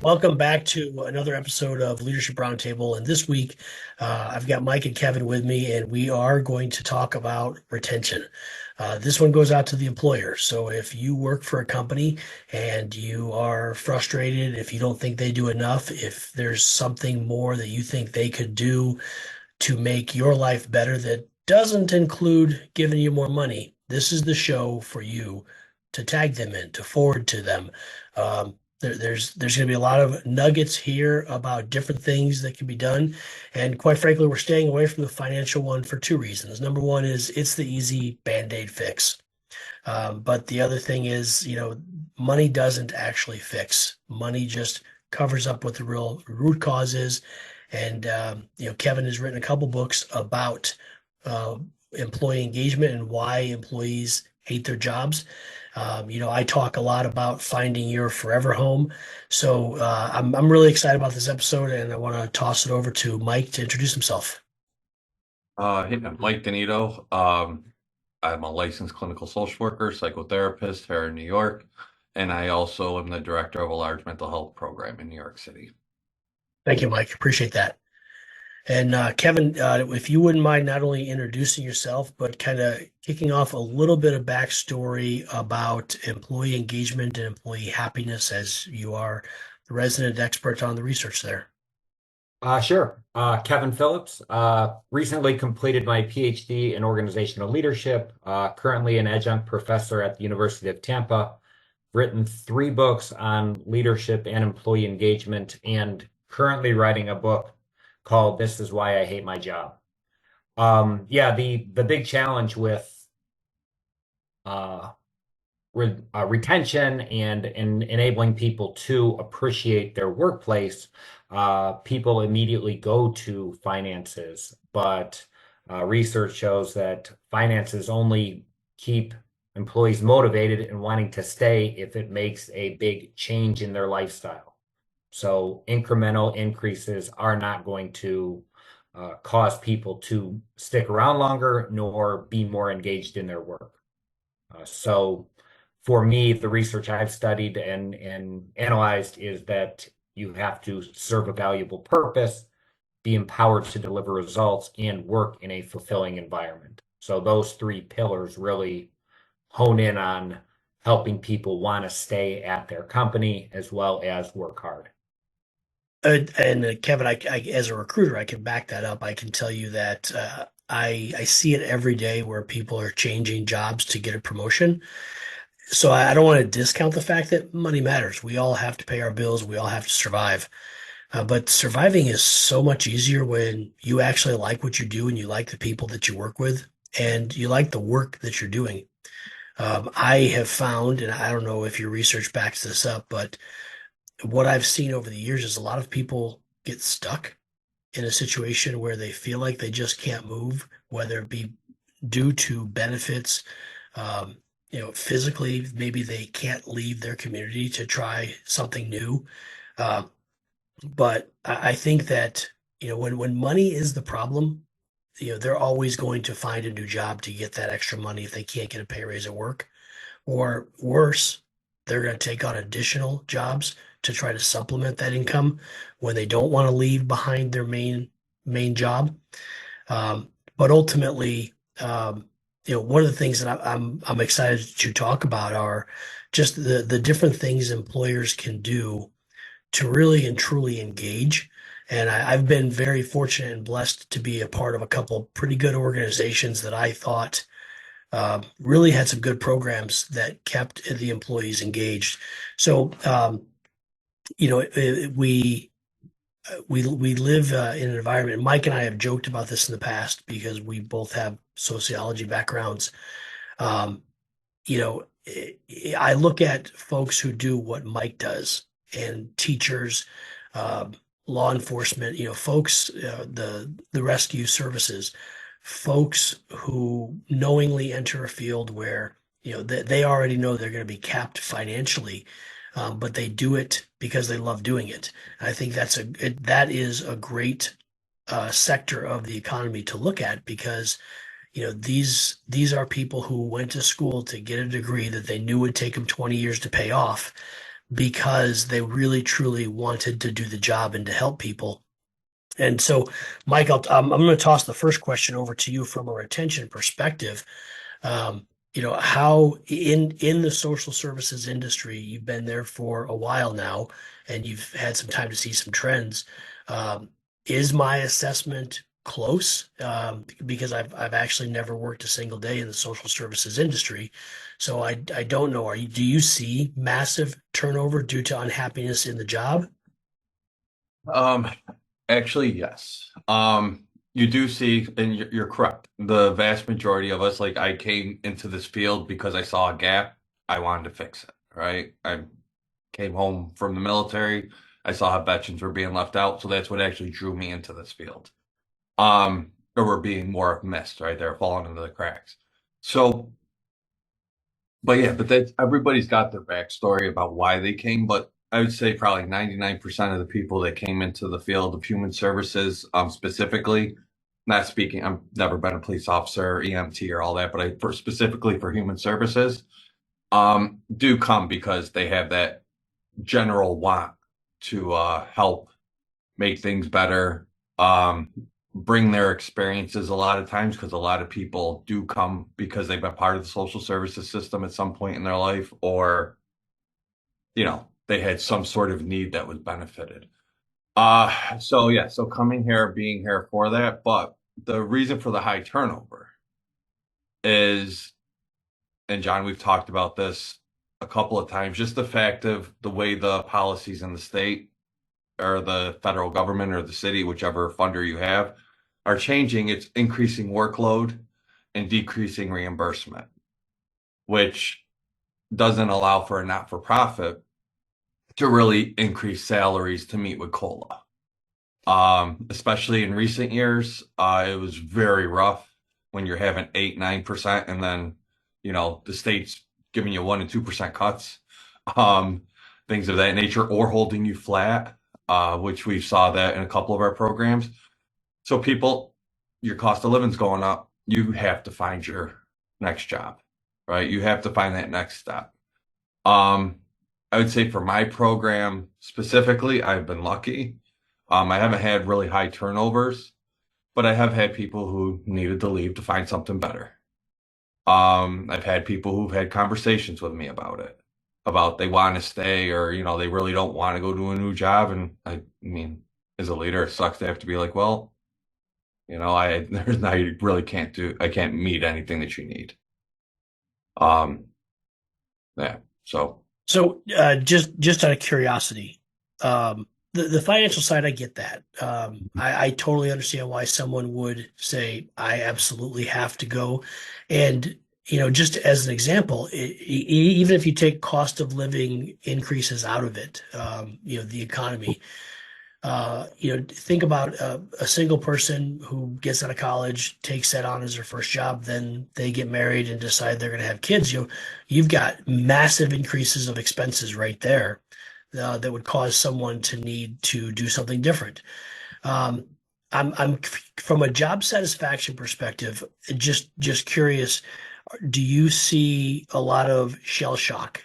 Welcome back to another episode of Leadership Roundtable. And this week, I've got Mike and Kevin with me, and we are going to talk about retention. This one goes out to the employer. So if you work for a company and you are frustrated, if you don't think they do enough, if there's something more that you think they could do to make your life better that doesn't include giving you more money, this is the show for you to tag them in, to forward to them. There's going to be a lot of nuggets here about different things that can be done, and quite frankly, we're staying away from the financial one for two reasons. Number one is it's the easy band-aid fix, but the other thing is, money doesn't actually fix. Money just covers up what the real root cause is. And Kevin has written a couple books about uh, employee engagement and why employees hate their jobs. I talk a lot about finding your forever home. So I'm really excited about this episode, and I want to toss it over to Mike to introduce himself. Hey, I'm Mike Donito. I'm a licensed clinical social worker, psychotherapist here in New York, and I also am the director of a large mental health program in New York City. Thank you, Mike. Appreciate that. And Kevin, if you wouldn't mind not only introducing yourself, but kind of kicking off a little bit of backstory about employee engagement and employee happiness, as you are the resident expert on the research there. Sure. Kevin Phillips, recently completed my PhD in organizational leadership, currently an adjunct professor at the University of Tampa, written 3 books on leadership and employee engagement, and currently writing a book called This Is Why I Hate My Job. The big challenge with uh, retention and enabling people to appreciate their workplace, people immediately go to finances. But research shows that finances only keep employees motivated and wanting to stay if it makes a big change in their lifestyle. So incremental increases are not going to cause people to stick around longer nor be more engaged in their work. So for me, the research I've studied and analyzed is that you have to serve a valuable purpose, be empowered to deliver results, and work in a fulfilling environment. So those 3 pillars really hone in on helping people want to stay at their company as well as work hard. And Kevin, as a recruiter, I can back that up. I can tell you that I see it every day where people are changing jobs to get a promotion. So I don't want to discount the fact that money matters. We all have to pay our bills. We all have to survive. But surviving is so much easier when you actually like what you do and you like the people that you work with and you like the work that you're doing. I have found, and I don't know if your research backs this up, but what I've seen over the years is a lot of people get stuck in a situation where they feel like they just can't move, whether it be due to benefits, physically, maybe they can't leave their community to try something new. Uh, but I think that, when money is the problem, they're always going to find a new job to get that extra money if they can't get a pay raise at work. Or worse, they're going to take on additional jobs to try to supplement that income when they don't want to leave behind their main job. But ultimately, one of the things that I'm excited to talk about are just the different things employers can do to really and truly engage. And I've been very fortunate and blessed to be a part of a couple pretty good organizations that I thought really had some good programs that kept the employees engaged. So, we live in an environment. Mike and I have joked about this in the past because we both have sociology backgrounds. Um, I look at folks who do what Mike does, and teachers, um, law enforcement, folks, the rescue services, folks who knowingly enter a field where they already know they're going to be capped financially, but they do it because they love doing it. And I think that is a great sector of the economy to look at because these are people who went to school to get a degree that they knew would take them 20 years to pay off, because they really truly wanted to do the job and to help people. And so, Mike, I'm going to toss the first question over to you from a retention perspective. How in the social services industry, you've been there for a while now, and you've had some time to see some trends. Um, is my assessment close? Because I've actually never worked a single day in the social services industry, so I don't know. Do you see massive turnover due to unhappiness in the job? Um, Actually, yes. You do see, and you're correct. The vast majority of us, like I came into this field because I saw a gap. I wanted to fix it, right? I came home from the military. I saw how veterans were being left out, so that's what actually drew me into this field. Or were being more missed, right? They're falling into the cracks. So, but yeah, but that's everybody's got their backstory about why they came, but I would say probably 99% of the people that came into the field of human services, specifically, not speaking, I've never been a police officer, EMT, or all that, but for specifically for human services, do come because they have that general want to help make things better, bring their experiences a lot of times because a lot of people do come because they've been part of the social services system at some point in their life, or they had some sort of need that was benefited. So yeah, so coming here, being here for that, but the reason for the high turnover is, and John, we've talked about this a couple of times, just the fact of the way the policies in the state or the federal government or the city, whichever funder you have, are changing. It's increasing workload and decreasing reimbursement, which doesn't allow for a not-for-profit to really increase salaries to meet with COLA. Especially in recent years, it was very rough when you're having 8-9%, and then the state's giving you 1% and 2% cuts, things of that nature, or holding you flat, which we saw that in a couple of our programs. So people, your cost of living's going up. You have to find your next job, right? You have to find that next step. I would say for my program specifically, I've been lucky. I haven't had really high turnovers, but I have had people who needed to leave to find something better. I've had people who've had conversations with me about it, about they want to stay, or they really don't want to go to a new job. And I mean, as a leader, it sucks to have to be like, well, I really I can't meet anything that you need. Yeah. So, just out of curiosity, the financial side, I get that. I totally understand why someone would say, I absolutely have to go. And, just as an example, even if you take cost of living increases out of it, the economy, think about a single person who gets out of college, takes that on as their first job, then they get married and decide they're going to have kids. You've got massive increases of expenses right there that would cause someone to need to do something different. I'm from a job satisfaction perspective, just curious. Do you see a lot of shell shock?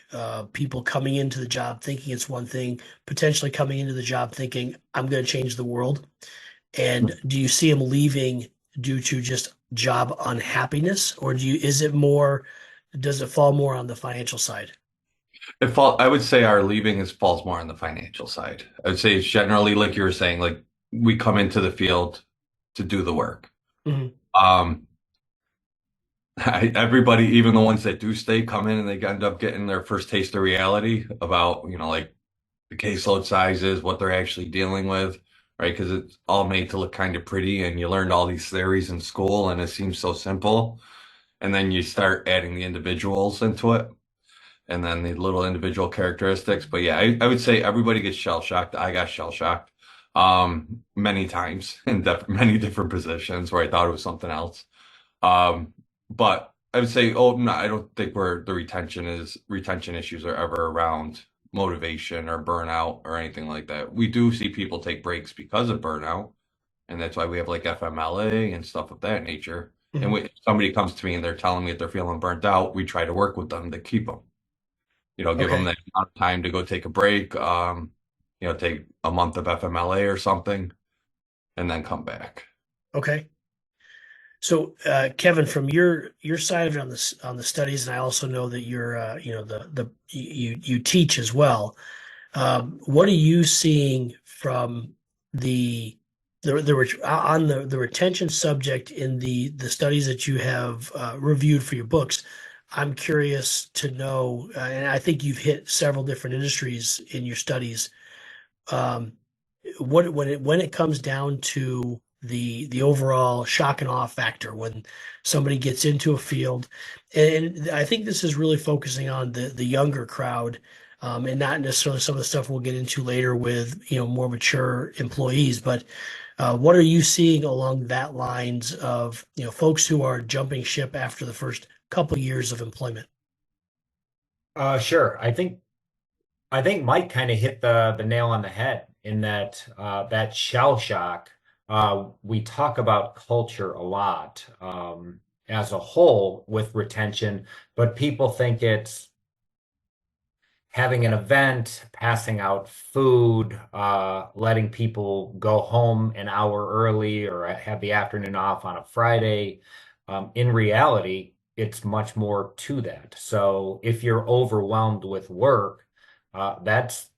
People coming into the job thinking it's one thing, potentially coming into the job thinking, I'm going to change the world. And do you see them leaving due to just job unhappiness, or does it fall more on the financial side? I would say our leaving falls more on the financial side. I would say it's generally like you were saying, like we come into the field to do the work. Mhm. Everybody, even the ones that do stay, come in and they end up getting their first taste of reality about, like the caseload sizes, what they're actually dealing with, right? Because it's all made to look kind of pretty, and you learned all these theories in school, and it seems so simple. And then you start adding the individuals into it, and then the little individual characteristics. But yeah, I would say everybody gets shell shocked. I got shell shocked many times in many different positions where I thought it was something else. But I would say, oh no, I don't think the retention issues are ever around motivation or burnout or anything like that. We do see people take breaks because of burnout, and that's why we have like FMLA and stuff of that nature. And Mhm. if somebody comes to me and they're telling me that they're feeling burnt out, we try to work with them to keep them. give them Okay. that amount of time to go take a break, take a month of FMLA or something, and then come back. Okay. So, Kevin, from your side of it on the studies, and I also know that you're the you teach as well. What are you seeing from the on the retention subject in the studies that you have reviewed for your books? I'm curious to know, and I think you've hit several different industries in your studies. Um, when it comes down to the overall shock and awe factor when somebody gets into a field, and I think this is really focusing on the younger crowd, and not necessarily some of the stuff we'll get into later with more mature employees, but what are you seeing along that lines of folks who are jumping ship after the first couple years of employment? Sure. I think Mike kind of hit the nail on the head in that that shell shock. We talk about culture a lot as a whole with retention, but people think it's having an event, passing out food, letting people go home an hour early or have the afternoon off on a Friday. In reality, it's much more to that. So if you're overwhelmed with work, that's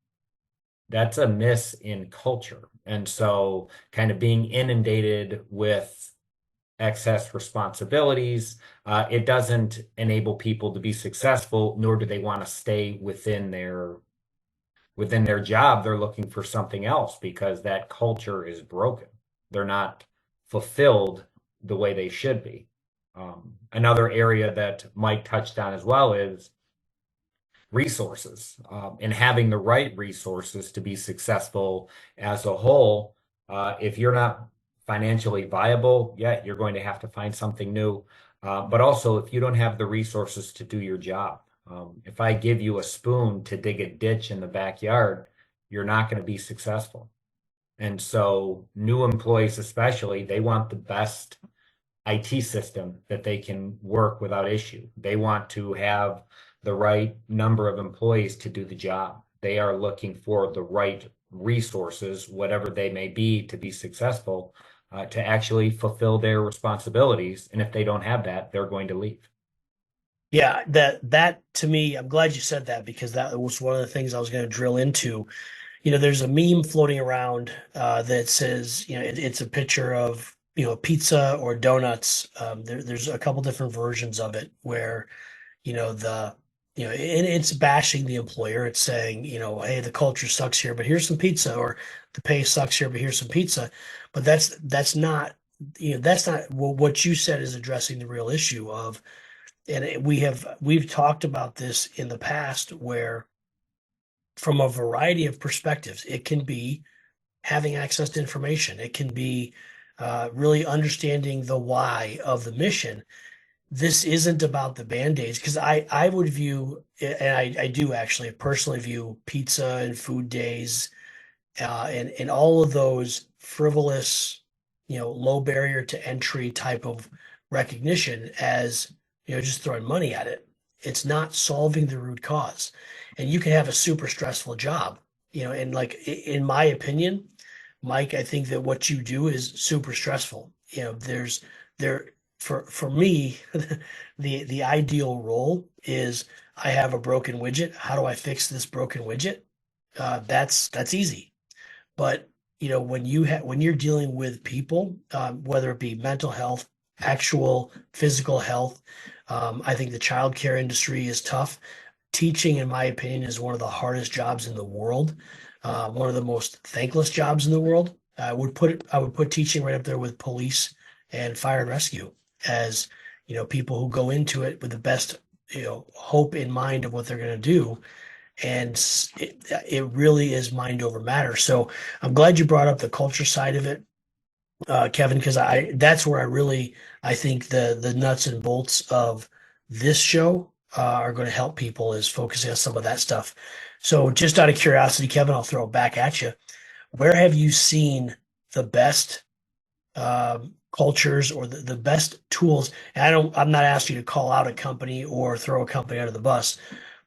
a miss in culture. And so kind of being inundated with excess responsibilities, it doesn't enable people to be successful, nor do they want to stay within their job. They're looking for something else because that culture is broken. They're not fulfilled the way they should be. Another area that Mike touched on as well is resources, and having the right resources to be successful as a whole. If you're not financially viable, yeah, you're going to have to find something new. But also, if you don't have the resources to do your job, if I give you a spoon to dig a ditch in the backyard, you're not going to be successful. And so, new employees, especially, they want the best IT system that they can work without issue. They want to have the right number of employees to do the job. They are looking for the right resources, whatever they may be, to be successful, to actually fulfill their responsibilities. And if they don't have that, they're going to leave. Yeah, that to me, I'm glad you said that because that was one of the things I was going to drill into. There's a meme floating around that says, it's a picture of, pizza or donuts. There's a couple different versions of it where, and it's bashing the employer. It's saying, hey, the culture sucks here, but here's some pizza, or the pay sucks here, but here's some pizza. But that's not what you said is addressing the real issue of, and we've talked about this in the past where from a variety of perspectives, it can be having access to information. It can be really understanding the why of the mission. This isn't about the band-aids because I would view, and I do actually personally view pizza and food days and all of those frivolous, low barrier to entry type of recognition as, just throwing money at it. It's not solving the root cause. And you can have a super stressful job, and like in my opinion, Mike, I think that what you do is super stressful. There for me, the ideal role is I have a broken widget. How do I fix this broken widget? That's easy. But when you're dealing with people, whether it be mental health, actual physical health, I think the childcare industry is tough. Teaching, in my opinion, is one of the hardest jobs in the world, one of the most thankless jobs in the world. I would put teaching right up there with police and fire and rescue as people who go into it with the best hope in mind of what they're going to do, and it really is mind over matter. So I'm glad you brought up the culture side of it, Kevin, because that's where I think the nuts and bolts of this show are going to help people is focusing on some of that stuff. So just out of curiosity, Kevin, I'll throw it back at you. Where have you seen the best cultures or the best tools? And I'm not asking you to call out a company or throw a company under the bus,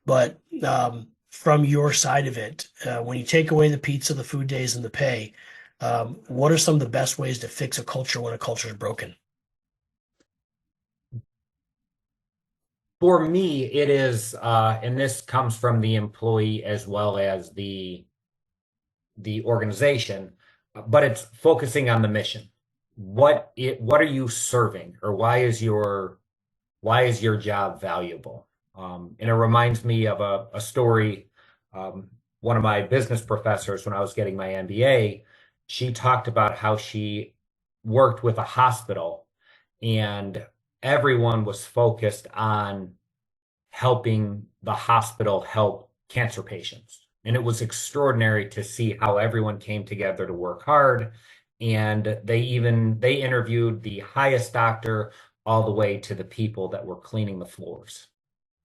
But from your side of it, when you take away the pizza, the food days, and the pay, what are some of the best ways to fix a culture when a culture is broken? For me, it is, and this comes from the employee as well as the organization, but it's focusing on the mission. What are you serving, or why is your job valuable? And it reminds me of a story. One of my business professors, when I was getting my MBA, she talked about how she worked with a hospital and everyone was focused on helping the hospital help cancer patients. And it was extraordinary to see how everyone came together to work hard. And they interviewed the highest doctor all the way to the people that were cleaning the floors.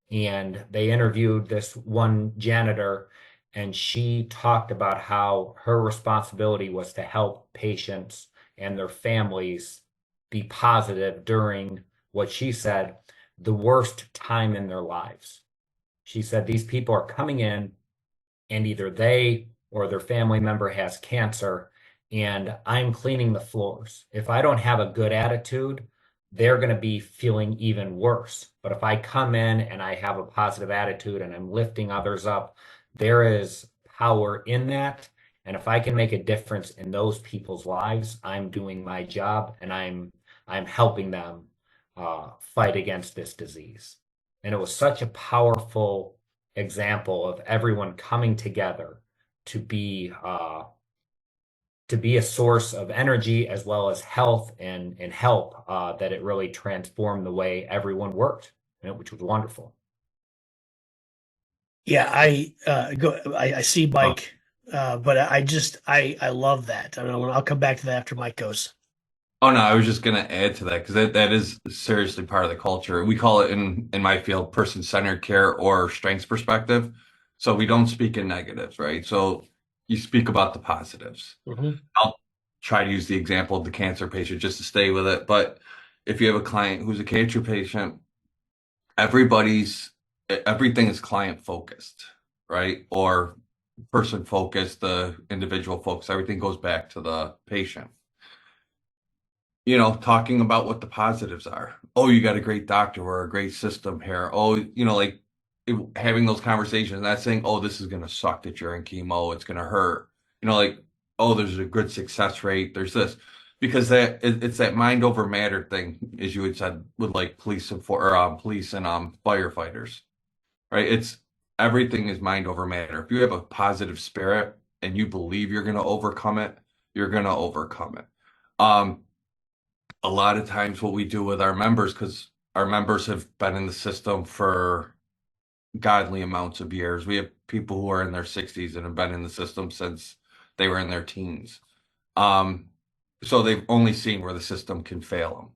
And they interviewed this one janitor, and she talked about how her responsibility was to help patients and their families be positive during what she said the worst time in their lives. She said these people are coming in and either they or their family member has cancer, and I'm cleaning the floors. If I don't have a good attitude, they're going to be feeling even worse. But if I come in and I have a positive attitude and I'm lifting others up, there is power in that. And if I can make a difference in those people's lives, I'm doing my job and I'm helping them fight against this disease. And it was such a powerful example of everyone coming together to be a source of energy as well as health and help, that it really transformed the way everyone worked, which was wonderful. Yeah, I see Mike, but I love that. I don't know, I'll come back to that after Mike goes. Oh no, I was just gonna add to that because that is seriously part of the culture. We call it in my field person-centered care or strengths perspective. So we don't speak in negatives, right? So you speak about the positives. Mhm. I'll try to use the example of the cancer patient just to stay with it. But if you have a client who's a cancer patient, everything is client focused, right? Or person focused, the individual focused. Everything goes back to the patient. Talking about what the positives are. Oh, you got a great doctor or a great system here. Oh, like having those conversations, not saying, oh, this is going to suck that you're in chemo. It's going to hurt. Like, oh, there's a good success rate. There's this. Because it's that mind over matter thing, as you had said, with like police and firefighters, right? It's everything is mind over matter. If you have a positive spirit and you believe you're going to overcome it, you're going to overcome it. A lot of times what we do with our members, because our members have been in the system for godly amounts of years. We have people who are in their 60s and have been in the system since they were in their teens. So they've only seen where the system can fail them.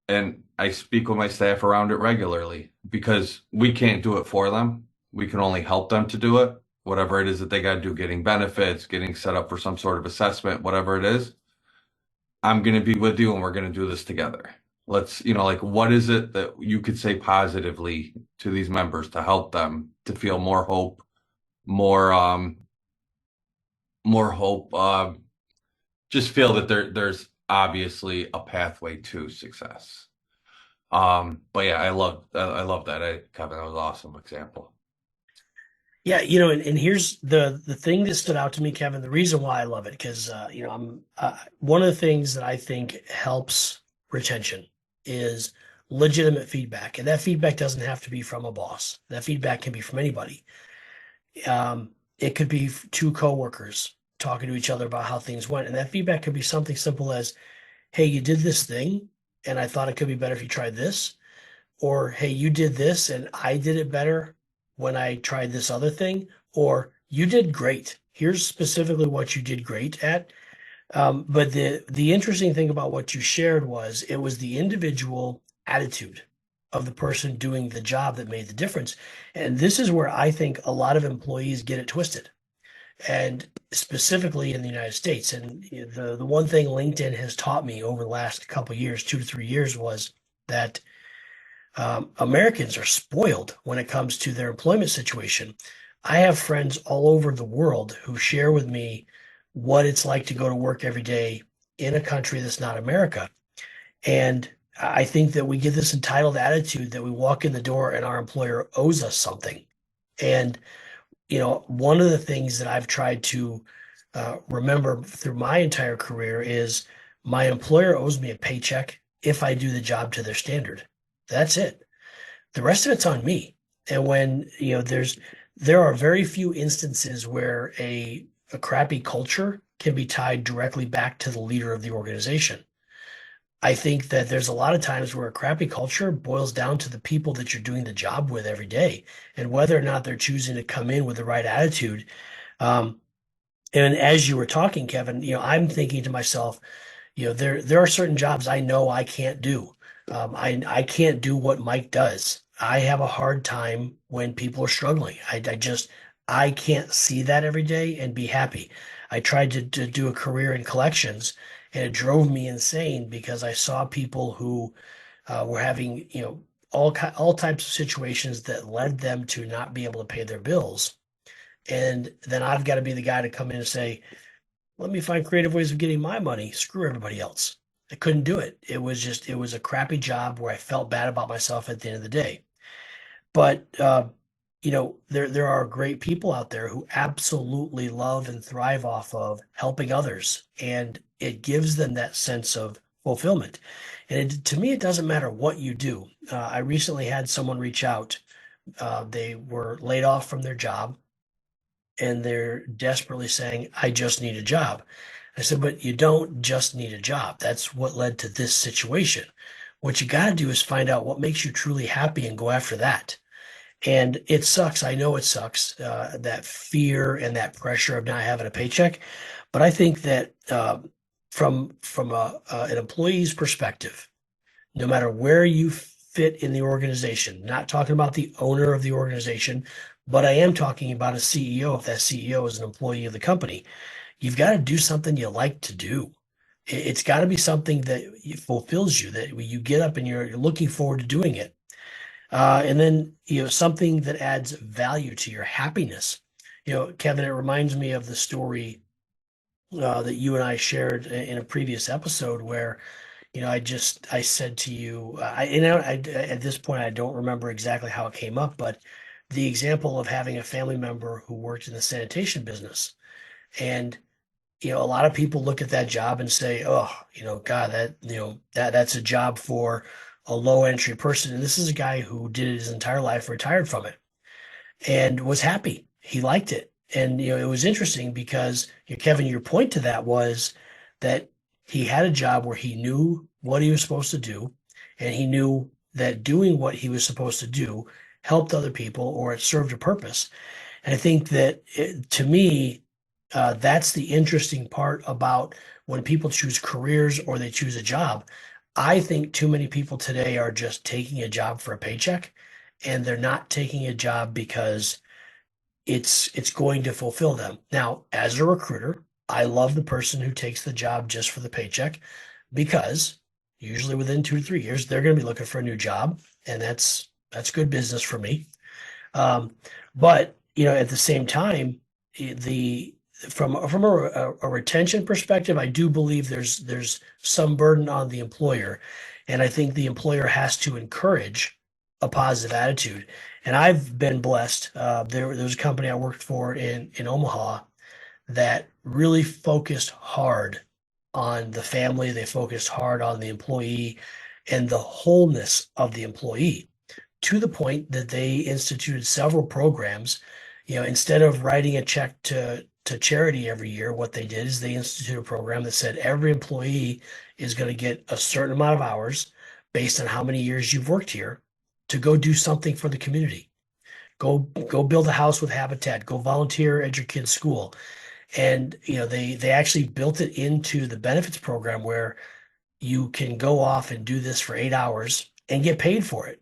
And I speak with my staff around it regularly because we can't do it for them. We can only help them to do it. Whatever it is that they got to do, getting benefits, getting set up for some sort of assessment, whatever it is. I'm going to be with you and we're going to do this together. Let's, like, what is it that you could say positively to these members to help them to feel more hope, more hope, just feel that there's obviously a pathway to success. But yeah, I love that. Kevin, that was an awesome example. Yeah, and here's the thing that stood out to me, Kevin. The reason why I love it, because I'm one of the things that I think helps retention is legitimate feedback, and that feedback doesn't have to be from a boss. That feedback can be from anybody. It could be two coworkers talking to each other about how things went, and that feedback could be something simple as, "Hey, you did this thing, and I thought it could be better if you tried this," or, "Hey, you did this, and I did it better when I tried this other thing," or, "You did great. Here's specifically what you did great at." But the interesting thing about what you shared was it was the individual attitude of the person doing the job that made the difference. And this is where I think a lot of employees get it twisted, and specifically in the United States. And the one thing LinkedIn has taught me over the last couple of years, 2 to 3 years, was that Americans are spoiled when it comes to their employment situation. I have friends all over the world who share with me what it's like to go to work every day in a country that's not America. And I think that we get this entitled attitude that we walk in the door and our employer owes us something. And, one of the things that I've tried to remember through my entire career is my employer owes me a paycheck if I do the job to their standard. That's it. The rest of it's on me. And when, there are very few instances where a crappy culture can be tied directly back to the leader of the organization. I think that there's a lot of times where a crappy culture boils down to the people that you're doing the job with every day and whether or not they're choosing to come in with the right attitude. Um, and as you were talking, Kevin, I'm thinking to myself, there are certain jobs I know I can't do. I can't do what Mike does. I have a hard time when people are struggling. I can't see that every day and be happy. I tried to do a career in collections, and it drove me insane because I saw people who were having, all types of situations that led them to not be able to pay their bills. And then I've got to be the guy to come in and say, let me find creative ways of getting my money. Screw everybody else. I couldn't do it. It was a crappy job where I felt bad about myself at the end of the day. But there are great people out there who absolutely love and thrive off of helping others, and it gives them that sense of fulfillment. And to me, it doesn't matter what you do. I recently had someone reach out. They were laid off from their job, and they're desperately saying, "I just need a job." I said, "But you don't just need a job. That's what led to this situation. What you got to do is find out what makes you truly happy and go after that." And it sucks. I know it sucks, that fear and that pressure of not having a paycheck. But I think that from an employee's perspective, no matter where you fit in the organization, not talking about the owner of the organization, but I am talking about a CEO. If that CEO is an employee of the company, you've got to do something you like to do. It's got to be something that fulfills you, that you get up and you're looking forward to doing it. And then, something that adds value to your happiness. Kevin, it reminds me of the story that you and I shared in a previous episode where, I said to you, at this point, I don't remember exactly how it came up, but the example of having a family member who worked in the sanitation business. And, a lot of people look at that job and say, oh, God, that's a job for a low entry person. And this is a guy who did it his entire life, retired from it, and was happy. He liked it. And, it was interesting because, Kevin, your point to that was that he had a job where he knew what he was supposed to do, and he knew that doing what he was supposed to do helped other people or it served a purpose. And I think that to me, that's the interesting part about when people choose careers or they choose a job. I think too many people today are just taking a job for a paycheck, and they're not taking a job because it's going to fulfill them. Now, as a recruiter, I love the person who takes the job just for the paycheck because usually within 2 to 3 years, they're going to be looking for a new job, and that's good business for me. But at the same time, from a retention perspective, I do believe there's some burden on the employer, and I think the employer has to encourage a positive attitude. And I've been blessed. There was a company I worked for in Omaha that really focused hard on the family. They focused hard on the employee and the wholeness of the employee, to the point that they instituted several programs. Instead of writing a check to charity every year, what they did is they instituted a program that said every employee is going to get a certain amount of hours based on how many years you've worked here to go do something for the community. Go build a house with Habitat. Go volunteer at your kid's school. And they actually built it into the benefits program where you can go off and do this for 8 hours and get paid for it.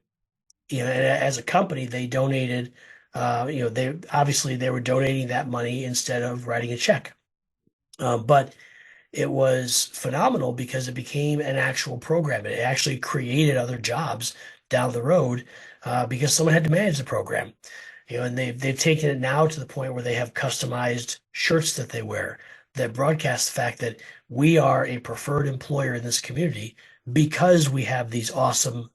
And as a company, they donated. They were donating that money instead of writing a check. But it was phenomenal because it became an actual program. It actually created other jobs down the road because someone had to manage the program. And they've taken it now to the point where they have customized shirts that they wear that broadcast the fact that we are a preferred employer in this community because we have these awesome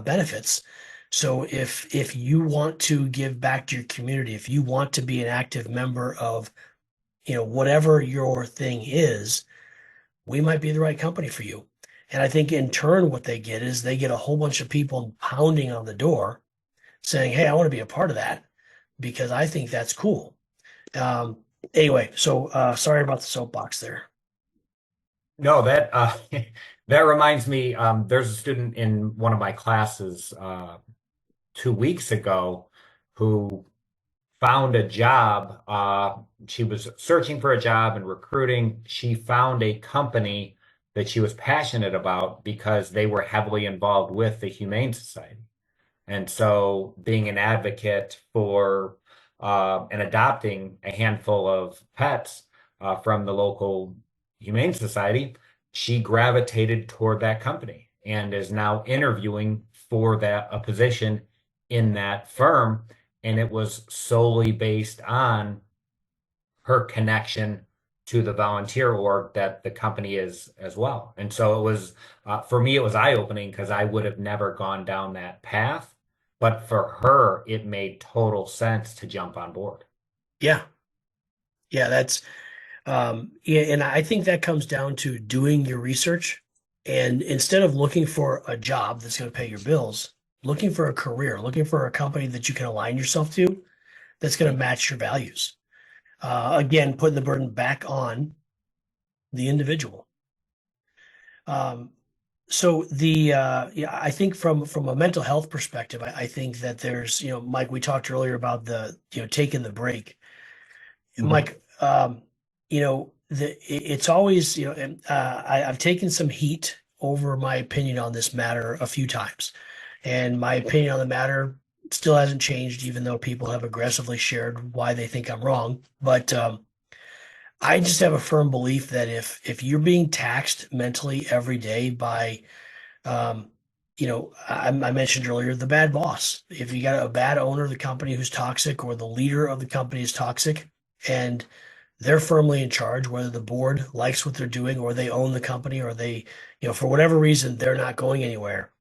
benefits. So if you want to give back to your community, if you want to be an active member of, whatever your thing is, we might be the right company for you. And I think in turn, what they get is they get a whole bunch of people pounding on the door saying, hey, I want to be a part of that because I think that's cool. Anyway, so sorry about the soapbox there. No, that that reminds me. There's a student in one of my classes 2 weeks ago who found a job. She was searching for a job and recruiting. She found a company that she was passionate about because they were heavily involved with the Humane Society. And so being an advocate for and adopting a handful of pets from the local Humane Society, she gravitated toward that company and is now interviewing for a position in that firm. And it was solely based on her connection to the volunteer org that the company is as well. And so it was, for me, it was eye-opening because I would have never gone down that path. But for her, it made total sense to jump on board. Yeah. Yeah, that's yeah, and I think that comes down to doing your research and instead of looking for a job that's going to pay your bills, looking for a career, looking for a company that you can align yourself to that's going to match your values. Again, putting the burden back on the individual. So yeah, I think from a mental health perspective, I think that there's, Mike, we talked earlier about taking the break. Mike, it's always, and, I've taken some heat over my opinion on this matter a few times, and my opinion on the matter still hasn't changed, even though people have aggressively shared why they think I'm wrong. But I just have a firm belief that if you're being taxed mentally every day by, I mentioned earlier the bad boss. If you got a bad owner of the company who's toxic, or the leader of the company is toxic, and they're firmly in charge, whether the board likes what they're doing, or they own the company, or they, for whatever reason, they're not going anywhere.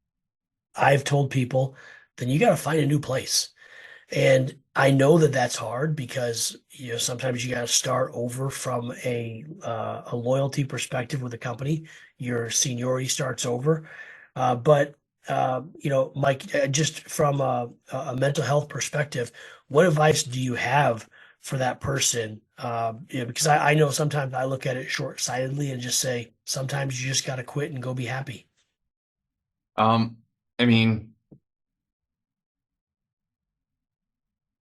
I've told people, then you got to find a new place. And I know that that's hard because sometimes you got to start over from a loyalty perspective with a company. Your seniority starts over, but Mike, just from a mental health perspective, what advice do you have for that person? Because I know sometimes I look at it short-sightedly and just say sometimes you just got to quit and go be happy. I mean,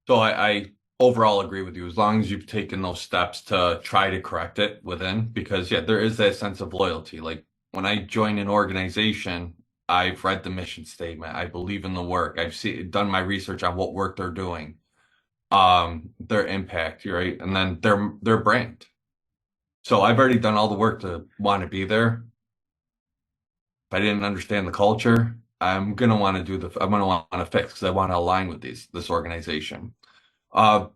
so I overall agree with you as long as you've taken those steps to try to correct it within, because yeah, there is that sense of loyalty. Like when I join an organization, I've read the mission statement. I believe in the work. Done my research on what work they're doing, their impact, right? And then their brand. So I've already done all the work to want to be there. If I didn't understand the culture, I'm gonna want to fix because I want to align with this organization. And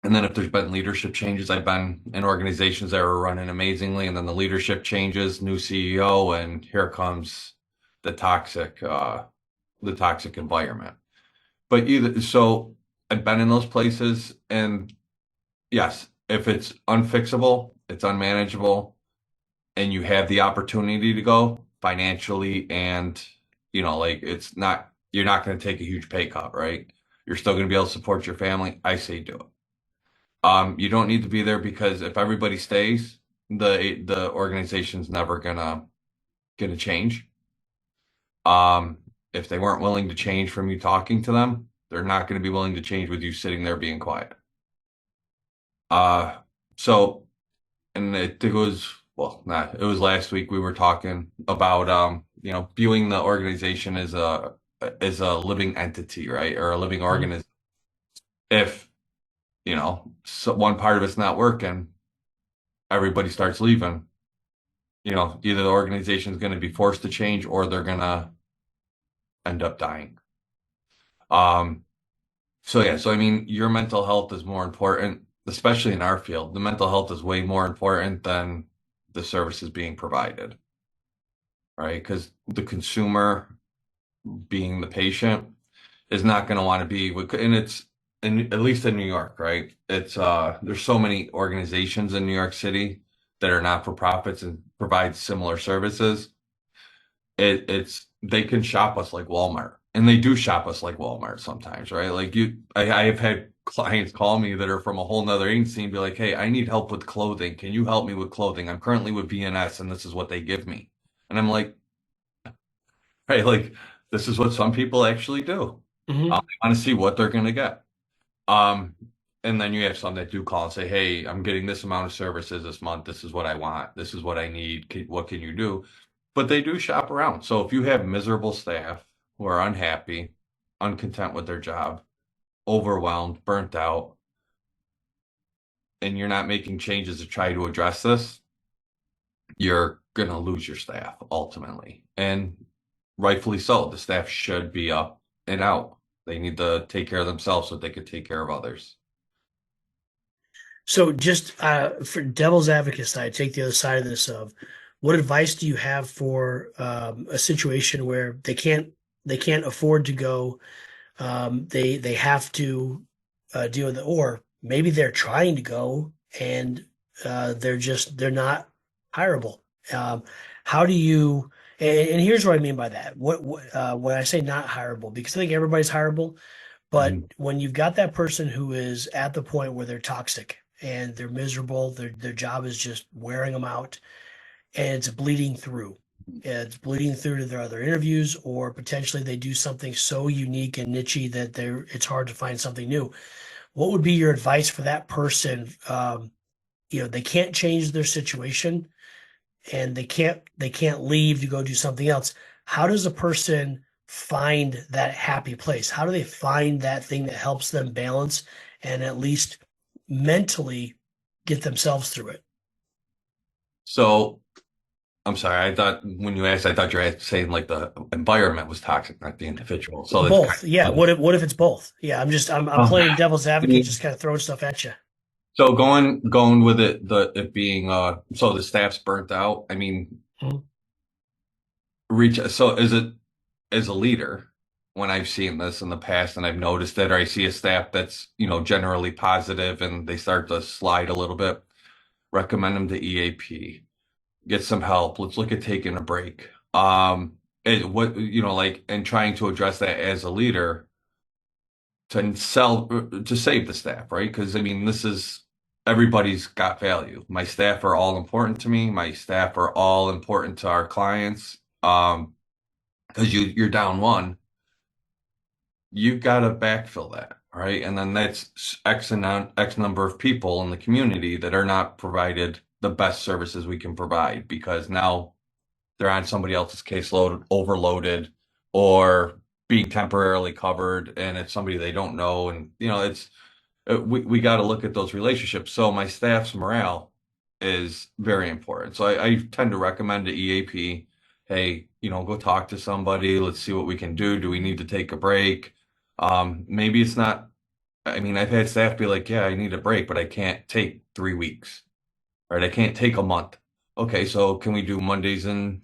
then if there's been leadership changes, I've been in organizations that were running amazingly, and then the leadership changes, new CEO, and here comes the toxic environment. But so I've been in those places, and yes, if it's unfixable, it's unmanageable, and you have the opportunity to go financially, and you're not going to take a huge pay cut, right? You're still going to be able to support your family. I say do it. You don't need to be there because if everybody stays, the organization's never gonna change. If they weren't willing to change from you talking to them, they're not going to be willing to change with you sitting there being quiet. So, and it was last week we were talking about viewing the organization as a living entity, right? Or a living organism. If so one part of it's not working, everybody starts leaving, either the organization is going to be forced to change or they're going to end up dying. Um, so yeah, so I mean, your mental health is more important, especially in our field. The mental health is way more important than the services being provided, right? Because the consumer, being the patient, is not going to want to be and it's at least in New York, right? It's there's so many organizations in New York City that are not for profits and provide similar services. It's they can shop us like Walmart, and they do shop us like Walmart sometimes, right? Like I have had clients call me that are from a whole nother agency and be like, "Hey, I need help with clothing. Can you help me with clothing? I'm currently with VNS, and this is what they give me." And I'm like, "Hey, like this is what some people actually do. Hmm. I want to see what they're going to get." Um, and then you have some that do call and say, "Hey, I'm getting this amount of services this month. This is what I want. This is what I need. What can you do?" But they do shop around. So if you have miserable staff who are unhappy, uncontent with their job, overwhelmed, burnt out, and you're not making changes to try to address this, you're going to lose your staff ultimately. And rightfully so. The staff should be up and out. They need to take care of themselves so they could take care of others. So just for devil's advocate side, take the other side of this of what advice do you have for a situation where they can't afford to go, they have to deal with it, or maybe they're trying to go and they're not hireable. Um, how do you and here's what I mean by that. What when I say not hireable, because I think everybody's hireable, but Mhm. when you've got that person who is at the point where they're toxic and they're miserable, their job is just wearing them out, and it's bleeding through. It's bleeding through to their other interviews, or potentially they do something so unique and nichey that it's hard to find something new. What would be your advice for that person? They can't change their situation, and they can't leave to go do something else. How does a person find that happy place? How do they find that thing that helps them balance and at least mentally get themselves through it? So I'm sorry. I thought when you asked, I thought you were saying like the environment was toxic, not the individual. So it's kind Both. Yeah. of, What if it's both? Yeah. I'm um, playing devil's I advocate, just mean, kind of throwing stuff at you. so going with it being so the staff's burnt out. I mean, Mhm. reach so is it as a leader when I've seen this in the past and I've noticed it, or I see a staff that's generally positive and they start to slide a little bit, recommend them to EAP, get some help. Let's look at taking a break. What like and trying to address that as a leader to save the staff, right? Because I mean, this is everybody's got value. My staff are all important to me. My staff are all important to our clients. Because you're down one, you've got to backfill that, right? And then that's X number of people in the community that are not provided the best services we can provide because now they're on somebody else's caseload, overloaded, or being temporarily covered, and it's somebody they don't know. And it's we got to look at those relationships. So my staff's morale is very important. So I tend to recommend to EAP, hey, go talk to somebody. Let's see what we can do. Do we need to take a break? Maybe it's not. I mean, I've had staff be like, yeah, I need a break, but I can't take 3 weeks, right? I can't take a month. Okay, so can we do Mondays and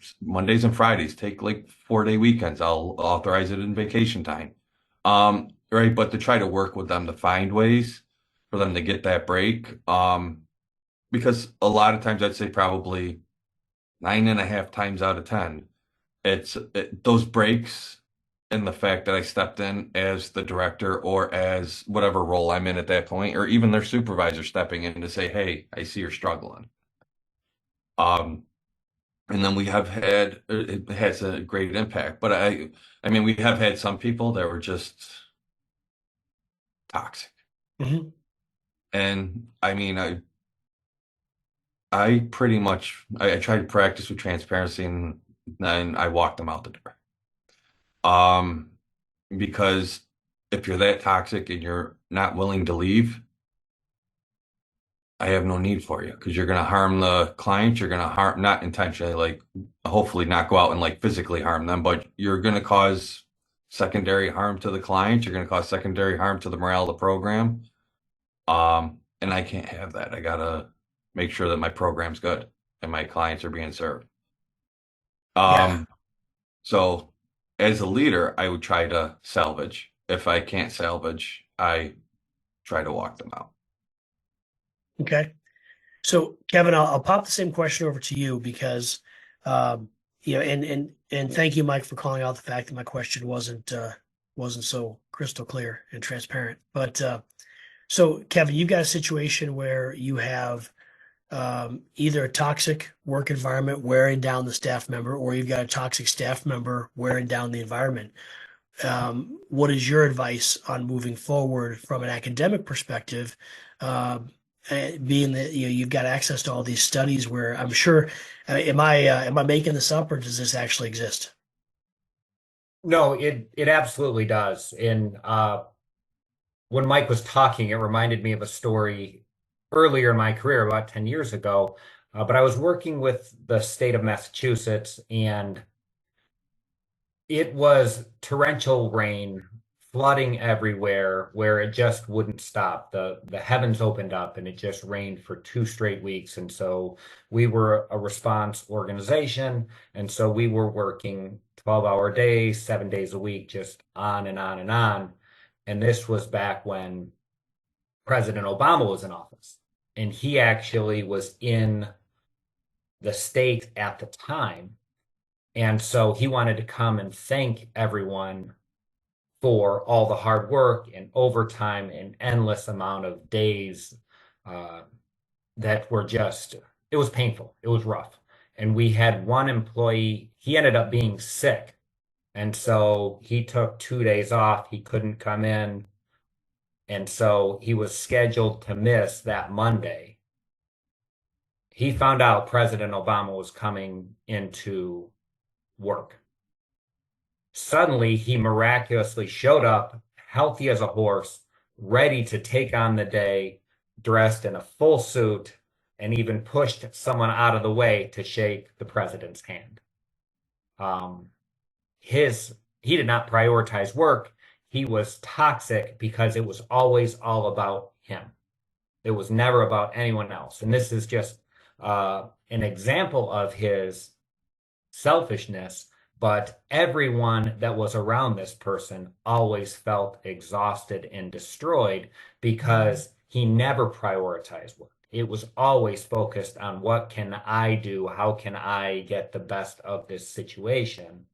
Fridays? Take like 4-day weekends. I'll authorize it in vacation time. Right, but to try to work with them to find ways for them to get that break. Because a lot of times I'd say probably 9.5 times out of 10, those breaks and the fact that I stepped in as the director or as whatever role I'm in at that point, or even their supervisor stepping in to say, hey, I see you're struggling. Um, and then we have had it has a great impact. But I mean, we have had some people that were just toxic. Mhm. And I mean, I pretty much I try to practice with transparency and then I walk them out the door. Um, because if you're that toxic and you're not willing to leave, I have no need for you because you're going to harm the client. You're going to harm, not intentionally, like hopefully not go out and like physically harm them, but you're going to cause secondary harm to the client. You're going to cause secondary harm to the morale of the program. And I can't have that. I gotta make sure that my program's good and my clients are being served. Yeah. So as a leader, I would try to salvage. If I can't salvage, I try to walk them out. Okay. So Kevin, I'll pop the same question over to you because, and thank you, Mike, for calling out the fact that my question wasn't so crystal clear and transparent. But so Kevin, you've got a situation where you have either a toxic work environment wearing down the staff member, or you've got a toxic staff member wearing down the environment. What is your advice on moving forward from an academic perspective? Being that you've got access to all these studies, where I'm sure, am I making this up, or does this actually exist? No, it absolutely does. And when Mike was talking, it reminded me of a story earlier in my career, about 10 years ago. But I was working with the state of Massachusetts, and it was torrential rain, flooding everywhere, where it just wouldn't stop. The heavens opened up and it just rained for 2 straight weeks. And so we were a response organization, and so we were working 12-hour days, 7 days a week, just on and on and on. And this was back when President Obama was in office, and he actually was in the state at the time. And so he wanted to come and thank everyone for all the hard work and overtime and endless amount of days that were just, it was painful. It was rough. And we had one employee, he ended up being sick. And so he took 2 days off. He couldn't come in. And so he was scheduled to miss that Monday. He found out President Obama was coming into work. Suddenly, he miraculously showed up, healthy as a horse, ready to take on the day, dressed in a full suit, and even pushed someone out of the way to shake the president's hand. He did not prioritize work. He was toxic because it was always all about him. It was never about anyone else. And this is just an example of his selfishness, but everyone that was around this person always felt exhausted and destroyed because he never prioritized work. It was always focused on, what can I do? How can I get the best of this situation?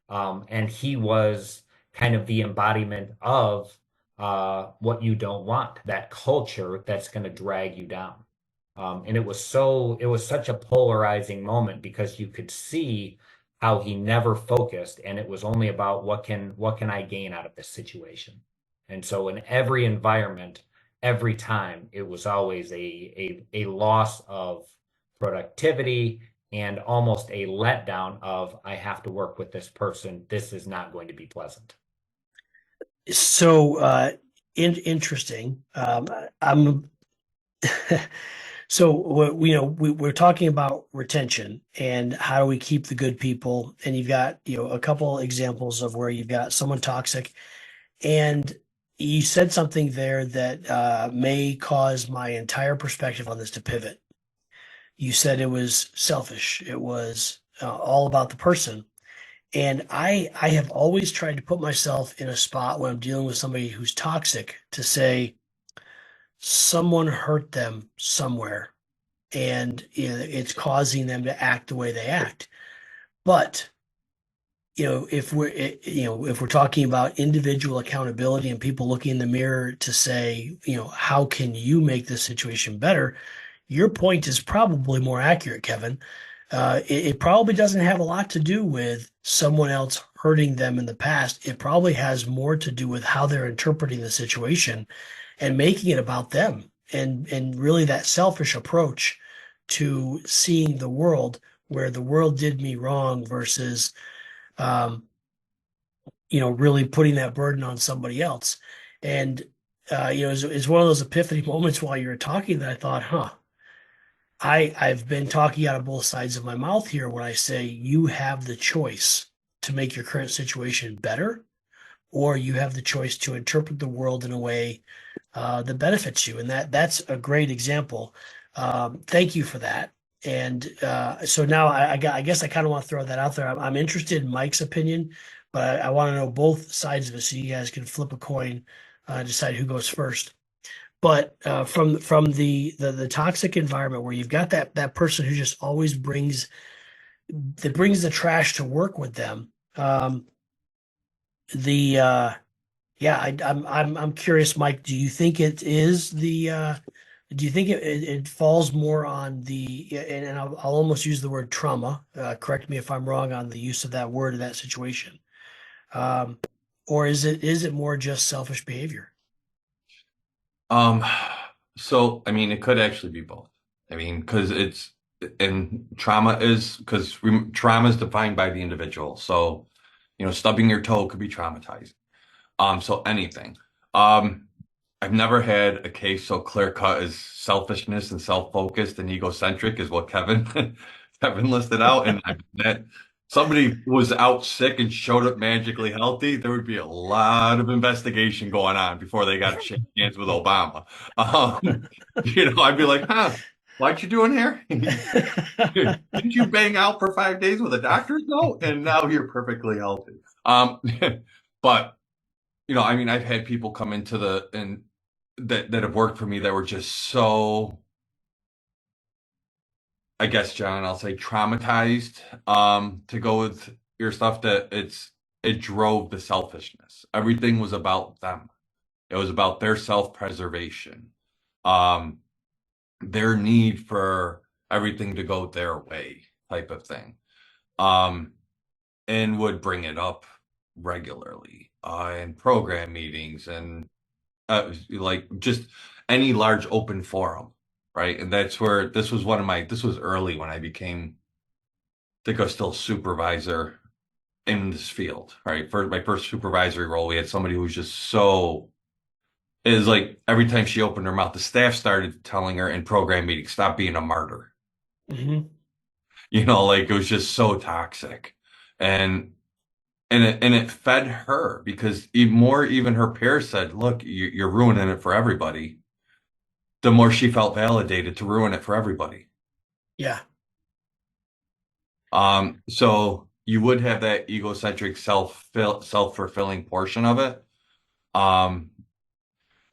And he was kind of the embodiment of what you don't want, that culture that's going to drag you down. And it was such a polarizing moment, because you could see how he never focused, and it was only about, what can I gain out of this situation? And so in every environment, every time, it was always a loss of productivity and almost a letdown of, I have to work with this person. This is not going to be pleasant. So interesting. I'm So we're talking about retention and how do we keep the good people, and you've got a couple examples of where you've got someone toxic, and you said something there that may cause my entire perspective on this to pivot. You said it was selfish. It was all about the person. And I have always tried to put myself in a spot when I'm dealing with somebody who's toxic to say, someone hurt them somewhere, and it's causing them to act the way they act. But if we're talking about individual accountability and people looking in the mirror to say, how can you make this situation better? Your point is probably more accurate, Kevin. It probably doesn't have a lot to do with someone else hurting them in the past. It probably has more to do with how they're interpreting the situation and making it about them, and really that selfish approach to seeing the world, where the world did me wrong, versus really putting that burden on somebody else. And it's one of those epiphany moments while you were talking that I thought, I've been talking out of both sides of my mouth here when I say you have the choice to make your current situation better, or you have the choice to interpret the world in a way that benefits you. And that's a great example. Thank you for that. And so now I guess I kind of want to throw that out there. I'm interested in Mike's opinion, but I want to know both sides of it so you guys can flip a coin, decide who goes first. But from the toxic environment where you've got that person who just always brings the trash to work with them, the yeah, I'm curious, Mike. Do you think it is do you think it falls more on and I'll almost use the word trauma. Correct me if I'm wrong on the use of that word in that situation. Um, or is it more just selfish behavior? Um, so I mean, it could actually be both. I mean, because trauma is defined by the individual. So, stubbing your toe could be traumatizing. So anything. Um, I've never had a case so clear cut as selfishness and self-focused and egocentric is what Kevin Kevin listed out. And that somebody was out sick and showed up magically healthy, there would be a lot of investigation going on before they got to shake hands with Obama. I'd be like, huh, why'd you doing here? Didn't you bang out for 5 days with a doctor's note? And now you're perfectly healthy. But I mean, I've had people come into that have worked for me that were just so, I guess, John, I'll say traumatized, to go with your stuff that it drove the selfishness. Everything was about them. It was about their self-preservation, um, their need for everything to go their way type of thing. Um, and would bring it up regularly, in program meetings and like just any large open forum, right? And that's where this was early when I became, I think I was still a supervisor in this field, right? For my first supervisory role, we had somebody who was just it was like every time she opened her mouth, the staff started telling her in program meetings, stop being a martyr. Hmm. Like it was just so toxic. And it fed her because even her peers said, look, you're ruining it for everybody. The more she felt validated to ruin it for everybody. Yeah. So you would have that egocentric self-fulfilling portion of it. Um,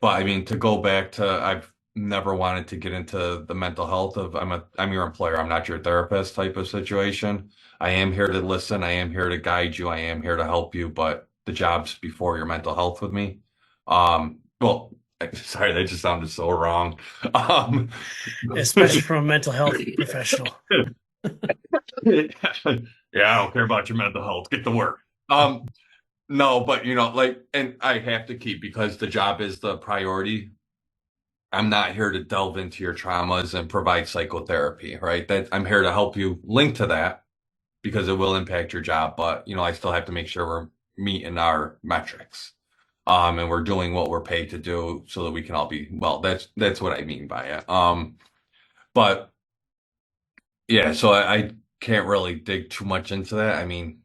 but I mean, to go back to, I've never wanted to get into the mental health of, I'm your employer, I'm not your therapist type of situation. I am here to listen. I am here to guide you. I am here to help you, but the job's before your mental health with me. Well, sorry, that just sounded so wrong. Especially from a mental health professional. Yeah, I don't care about your mental health. Get to work. No, but and I have to keep because the job is the priority. I'm not here to delve into your traumas and provide psychotherapy, right? That I'm here to help you link to that because it will impact your job. But I still have to make sure we're meeting our metrics. And we're doing what we're paid to do so that we can all be well. That's what I mean by it. But yeah, so I can't really dig too much into that. I mean,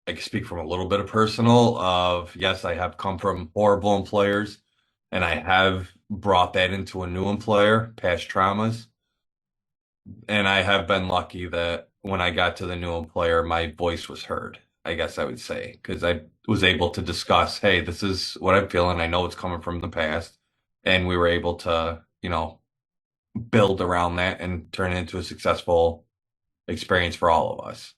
I can speak from a little bit of personal of yes, I have come from horrible employers and I have brought that into a new employer, past traumas. And I have been lucky that when I got to the new employer, my voice was heard, I guess I would say, because I was able to discuss, hey, this is what I'm feeling. I know it's coming from the past. And we were able to, build around that and turn it into a successful experience for all of us.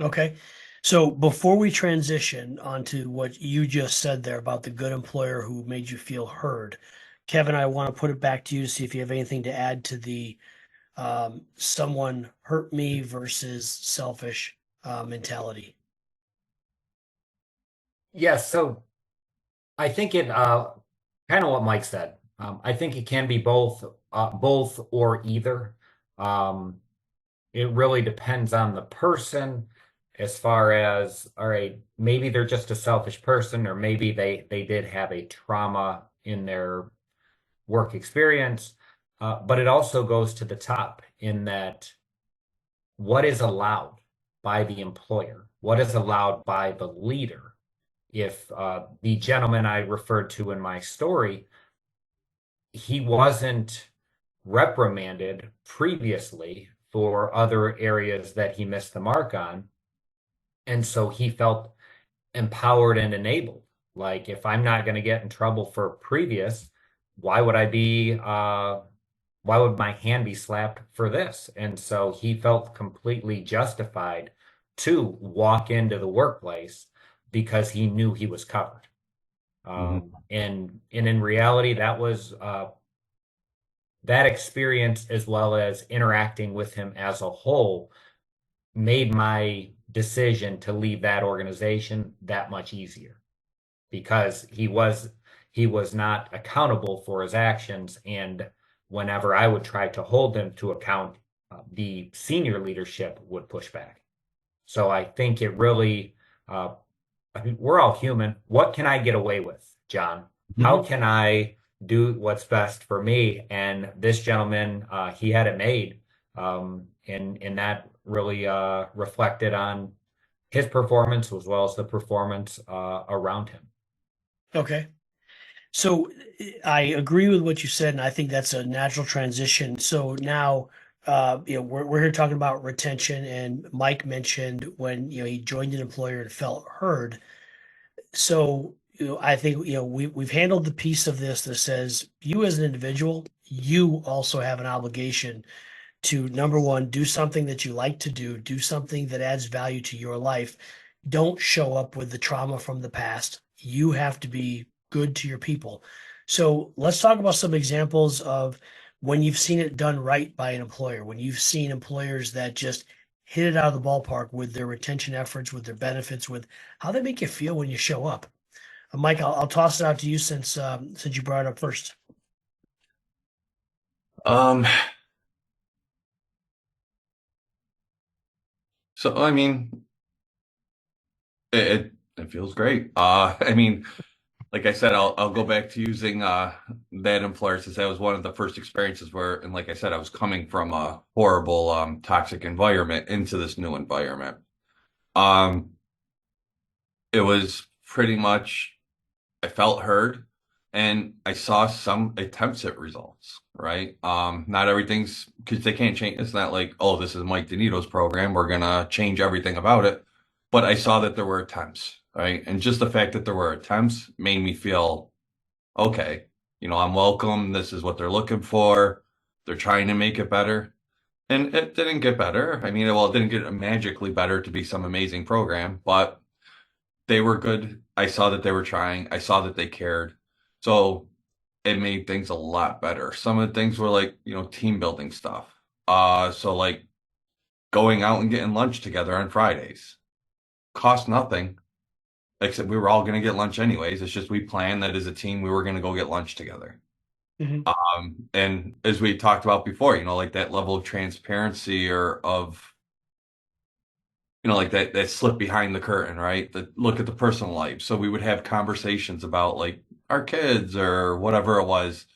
Okay. So before we transition onto what you just said there about the good employer who made you feel heard, Kevin, I want to put it back to you to see if you have anything to add to the someone hurt me versus selfish mentality. Yes, so I think it kind of what Mike said. I think it can be both or either. Um, it really depends on the person as far as, all right, maybe they're just a selfish person, or maybe they did have a trauma in their work experience. But it also goes to the top in that what is allowed. by the employer? What is allowed by the leader? If the gentleman I referred to in my story, he wasn't reprimanded previously for other areas that he missed the mark on. And so he felt empowered and enabled. Like, if I'm not going to get in trouble for previous, why would why would my hand be slapped for this? And so he felt completely justified to walk into the workplace because he knew he was covered. And in reality, that was that experience, as well as interacting with him as a whole, made my decision to leave that organization that much easier, because he was not accountable for his actions. And whenever I would try to hold him to account, the senior leadership would push back. So I think it really, I mean, we're all human. What can I get away with, John? How can I do what's best for me? And this gentleman, he had it made. And that really reflected on his performance as well as the performance around him. Okay. So I agree with what you said, and I think that's a natural transition. So now, we're here talking about retention, and Mike mentioned when, he joined an employer and felt heard. So, I think, we've handled the piece of this that says you as an individual, you also have an obligation to, number one, do something that you like to do something that adds value to your life. Don't show up with the trauma from the past. You have to be good to your people. So let's talk about some examples of when you've seen it done right by an employer, when you've seen employers that just hit it out of the ballpark with their retention efforts, with their benefits, with how they make you feel when you show up. Mike, I'll toss it out to you since you brought it up first. So I mean, it feels great. I mean, like I said, I'll go back to using that employer, since that was one of the first experiences where, and like I said, I was coming from a horrible toxic environment into this new environment. It was pretty much, I felt heard, and I saw some attempts at results, right? Not everything's, because they can't change. It's not like, oh, this is Mike DeNito's program, we're gonna change everything about it. But I saw that there were attempts, right? And just the fact that there were attempts made me feel, okay, I'm welcome. This is what they're looking for. They're trying to make it better. And it didn't get better. I mean, well, it didn't get magically better to be some amazing program, but they were good. I saw that they were trying. I saw that they cared. So it made things a lot better. Some of the things were like, team building stuff. So like going out and getting lunch together on Fridays cost nothing, except we were all going to get lunch anyways. It's just we planned that as a team we were going to go get lunch together. And as we talked about before, like that level of transparency, or of, like that slip behind the curtain, right? That look at the personal life. So we would have conversations about like our kids or whatever it was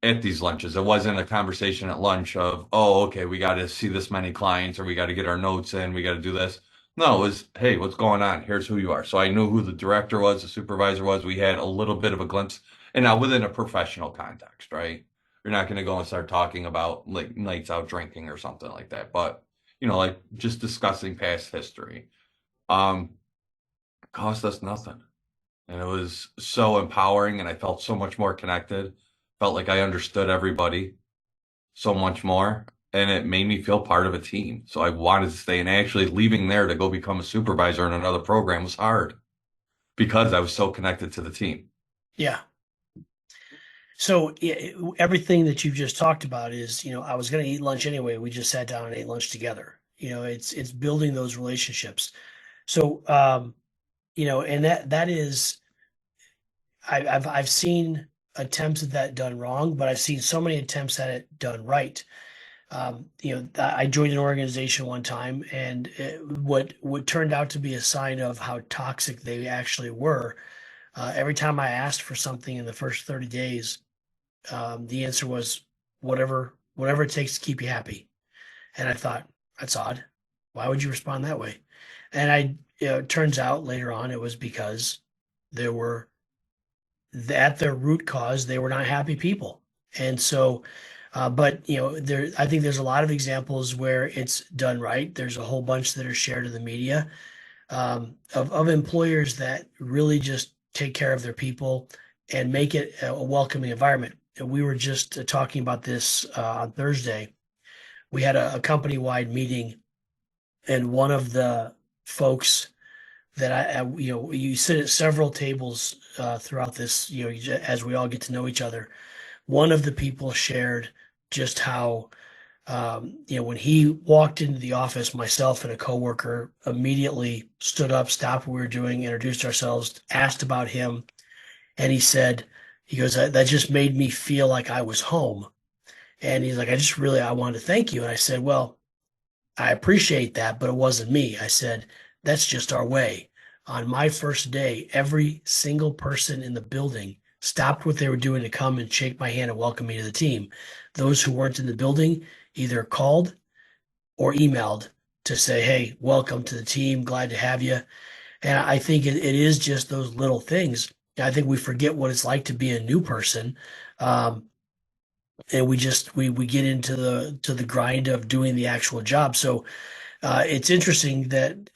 at these lunches. It wasn't a conversation at lunch of, oh, okay, we got to see this many clients, or we got to get our notes in, we got to do this. No, it was, hey, what's going on? Here's who you are. So I knew who the director was, the supervisor was. We had a little bit of a glimpse, and now within a professional context, right? You're not going to go and start talking about like nights out drinking or something like that. But, like just discussing past history, cost us nothing. And it was so empowering, and I felt so much more connected. Felt like I understood everybody so much more, and it made me feel part of a team. So I wanted to stay, and actually leaving there to go become a supervisor in another program was hard because I was so connected to the team. Yeah. So everything that you've just talked about is, I was going to eat lunch anyway. We just sat down and ate lunch together. It's building those relationships. So, and that is, I've seen attempts at that done wrong, but I've seen so many attempts at it done right. I joined an organization one time, and what turned out to be a sign of how toxic they actually were. Every time I asked for something in the first 30 days, the answer was whatever it takes to keep you happy. And I thought, that's odd. Why would you respond that way? And it turns out later on it was because there were at their root cause, they were not happy people. And so, but I think there's a lot of examples where it's done right. There's a whole bunch that are shared in the media of employers that really just take care of their people and make it a welcoming environment. And we were just talking about this on Thursday. We had a company-wide meeting, and one of the folks that you sit at several tables throughout this, as we all get to know each other. One of the people shared just how, when he walked into the office, myself and a coworker immediately stood up, stopped what we were doing, introduced ourselves, asked about him, and he goes, that just made me feel like I was home. And he's like, I wanted to thank you. And I said, well, I appreciate that, but it wasn't me. I said, that's just our way. On my first day, every single person in the building stopped what they were doing to come and shake my hand and welcome me to the team. Those who weren't in the building either called or emailed to say, hey, welcome to the team. Glad to have you. And I think it is just those little things. I think we forget what it's like to be a new person. And we get into the grind of doing the actual job. So it's interesting that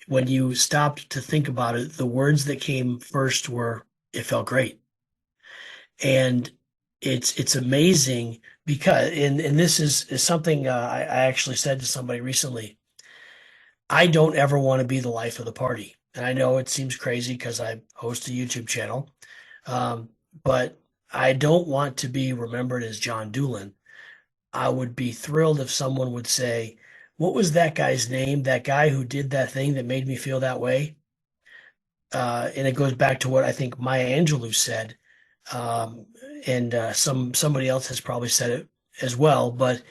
when you stopped to think about it, the words that came first were, it felt great. And it's amazing because, and this is something I actually said to somebody recently. I don't ever want to be the life of the party. And I know it seems crazy because I host a YouTube channel, but I don't want to be remembered as John Doolin. I would be thrilled if someone would say, what was that guy's name? That guy who did that thing that made me feel that way? And it goes back to what I think Maya Angelou said. And somebody else has probably said it as well, but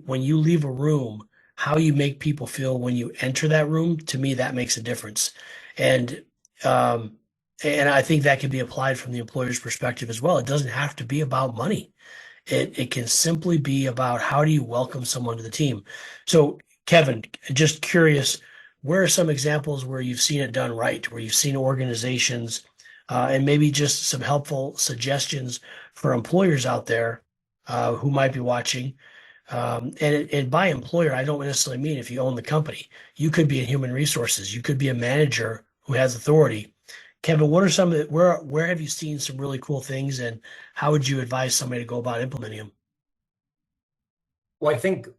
when you leave a room, how you make people feel when you enter that room, to me, that makes a difference. And I think that can be applied from the employer's perspective as well. It doesn't have to be about money. It can simply be about how do you welcome someone to the team. So, Kevin, just curious, where are some examples where you've seen it done right, where you've seen organizations, and maybe just some helpful suggestions for employers out there who might be watching? And by employer, I don't necessarily mean if you own the company. You could be in human resources. You could be a manager who has authority. Kevin, what are some of where have you seen some really cool things, and how would you advise somebody to go about implementing them? Well, I think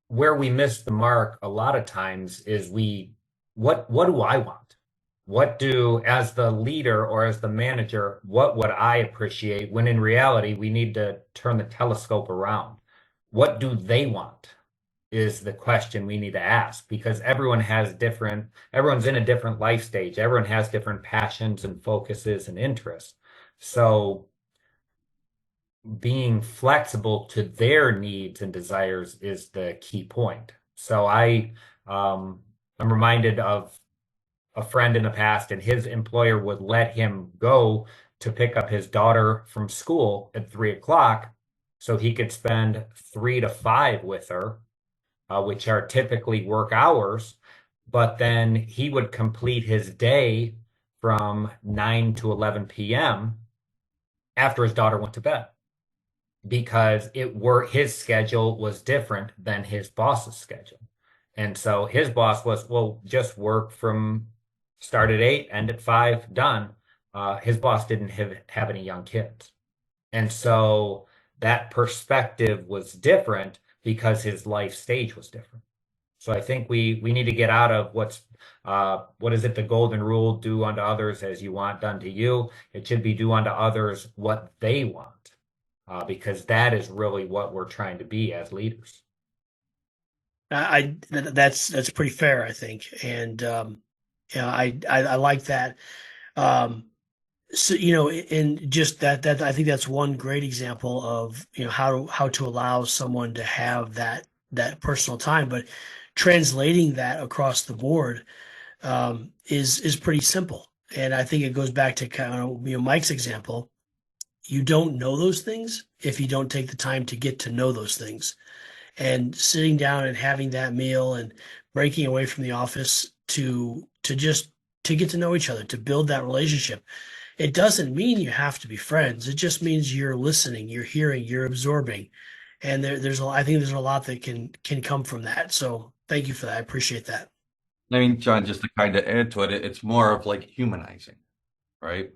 where we miss the mark a lot of times is what do I want? As the leader or as the manager, what would I appreciate? When in reality, we need to turn the telescope around. What do they want is the question we need to ask, because everyone's in a different life stage. Everyone has different passions and focuses and interests. So being flexible to their needs and desires is the key point. So I'm reminded of a friend in the past, and his employer would let him go to pick up his daughter from school at 3:00 so he could spend 3 to 5 with her, which are typically work hours. But then he would complete his day from 9 to 11 p.m. after his daughter went to bed, because his schedule was different than his boss's schedule. And so his boss was, well, just work from start at 8, end at 5, done. His boss didn't have any young kids. And so that perspective was different because his life stage was different. So I think we need to get out of what is it, the golden rule, do unto others as you want done to you. It should be do unto others what they want, because that is really what we're trying to be as leaders. That's pretty fair, I think. And I like that. So, and just that I think that's one great example of, how to allow someone to have that personal time, but translating that across the board is pretty simple. And I think it goes back to kind of, Mike's example. You don't know those things if you don't take the time to get to know those things. and sitting down and having that meal and breaking away from the office to just to get to know each other, to build that relationship. It doesn't mean you have to be friends. It just means you're listening, you're hearing, you're absorbing. And I think there's a lot that can come from that. So thank you for that. I appreciate that. I mean, John, just to kind of add to it, it's more of like humanizing, right?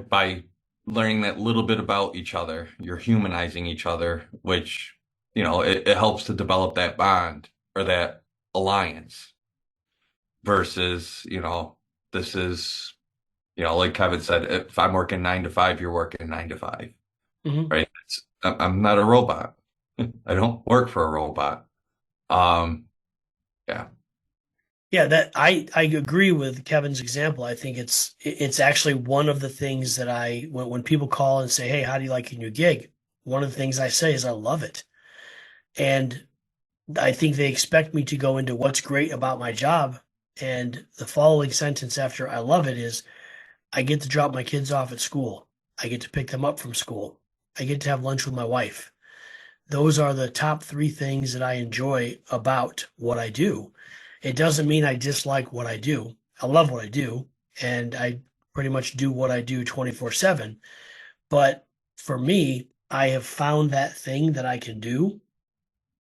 By learning that little bit about each other, you're humanizing each other, which, it helps to develop that bond or that alliance versus, this is, like Kevin said, if I'm working 9 to 5, you're working 9 to 5, Mhm. right? I'm not a robot. I don't work for a robot. Yeah. Yeah, that I agree with Kevin's example. I think it's actually one of the things that when people call and say, "Hey, how do you like your new gig?" One of the things I say is I love it. And I think they expect me to go into what's great about my job. And the following sentence after I love it is I get to drop my kids off at school. I get to pick them up from school. I get to have lunch with my wife. Those are the top three things that I enjoy about what I do. It doesn't mean I dislike what I do. I love what I do, and I pretty much do what I do 24/7. But for me, I have found that thing that I can do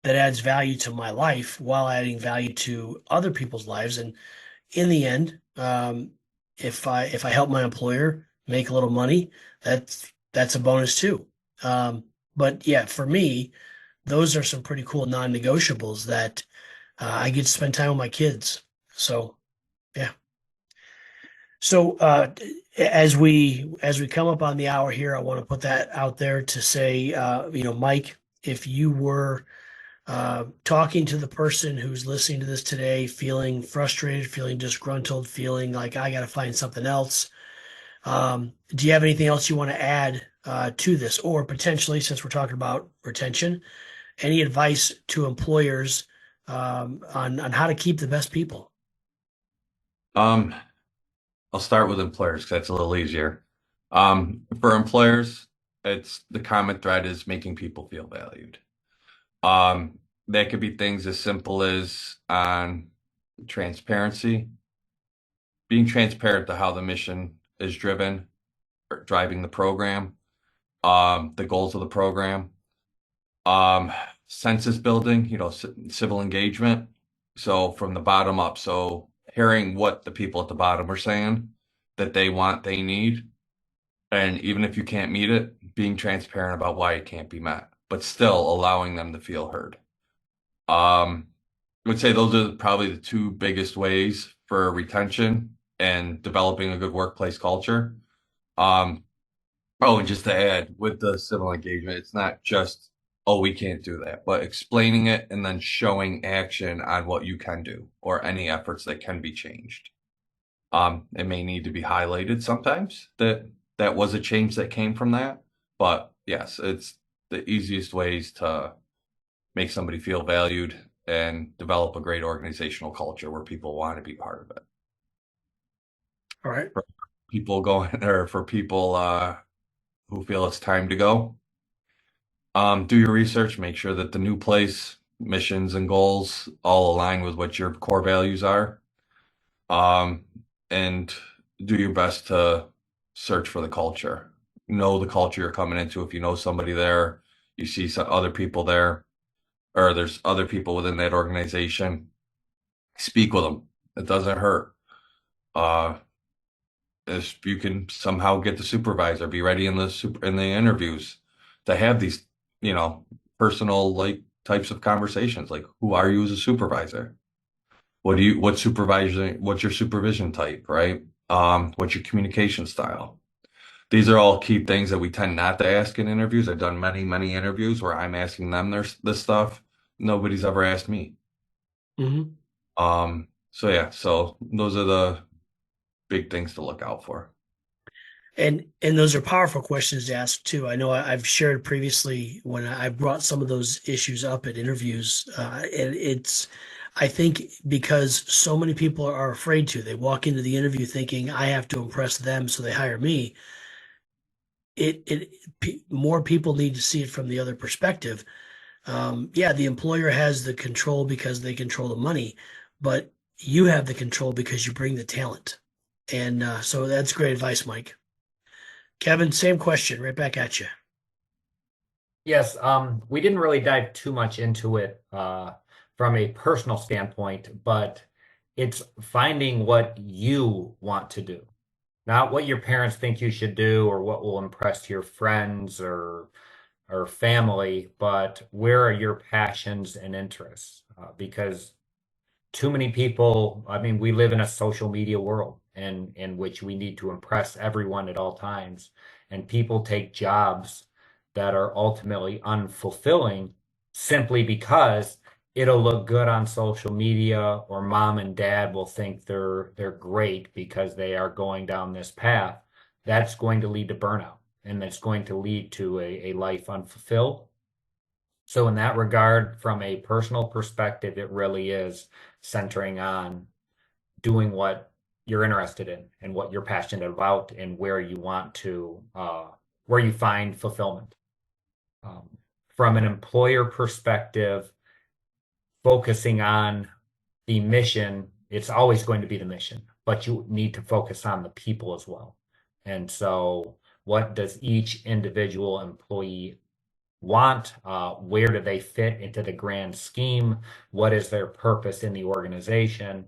that adds value to my life while adding value to other people's lives. And in the end, if I help my employer make a little money, that's a bonus too. But yeah, for me, those are some pretty cool non-negotiables that I get to spend time with my kids. So yeah. So as we come up on the hour here, I want to put that out there to say, Mike, if you were talking to the person who's listening to this today, feeling frustrated, feeling disgruntled, feeling like I got to find something else, do you have anything else you want to add to this, or potentially, since we're talking about retention, any advice to employers on how to keep the best people? Um, I'll start with employers because that's a little easier. For employers, it's the common thread is making people feel valued. That could be things as simple as transparency, being transparent to how the mission is driven, or driving the program, the goals of the program, um, census building, civil engagement. So from the bottom up, so hearing what the people at the bottom are saying that they want, they need, and even if you can't meet it, being transparent about why it can't be met, but still allowing them to feel heard. I would say those are probably the two biggest ways for retention and developing a good workplace culture. Um, oh, and just to add, with the civil engagement, it's not just, oh, we can't do that, but explaining it and then showing action on what you can do or any efforts that can be changed. It may need to be highlighted sometimes that was a change that came from that, but yes, it's the easiest ways to make somebody feel valued and develop a great organizational culture where people want to be part of it. All right. For people going, or for people who feel it's time to go, do your research, make sure that the new place, missions and goals all align with what your core values are. And do your best to search for the culture. Know the culture you're coming into. If you know somebody there, you see some other people there, or there's other people within that organization, speak with them. It doesn't hurt. If you can somehow get the supervisor, be ready in the interviews to have these, personal like types of conversations. Like, who are you as a supervisor? What's your supervision type, right? What's your communication style? These are all key things that we tend not to ask in interviews. I've done many, many interviews where I'm asking them this stuff. Nobody's ever asked me. Mm-hmm. So those are the big things to look out for. And those are powerful questions to ask too. I know I've shared previously when I brought some of those issues up at interviews, and I think because so many people are afraid to. They walk into the interview thinking I have to impress them, so they hire me. More people need to see it from the other perspective. Yeah, the employer has the control because they control the money, but you have the control because you bring the talent. And so that's great advice, Mike. Kevin, same question, right back at you. Yes, we didn't really dive too much into it from a personal standpoint, but it's finding what you want to do, not what your parents think you should do or what will impress your friends or family, but where are your passions and interests? Because too many people, I mean, we live in a social media world in which we need to impress everyone at all times. And people take jobs that are ultimately unfulfilling simply because it'll look good on social media, or mom and dad will think they're great because they are going down this path. That's going to lead to burnout, and that's going to lead to a life unfulfilled. So in that regard, from a personal perspective, it really is centering on doing what you're interested in and what you're passionate about and where you want to, where you find fulfillment. Um, from an employer perspective, focusing on the mission, it's always going to be the mission, but you need to focus on the people as well. And so, what does each individual employee want? Where do they fit into the grand scheme? What is their purpose in the organization?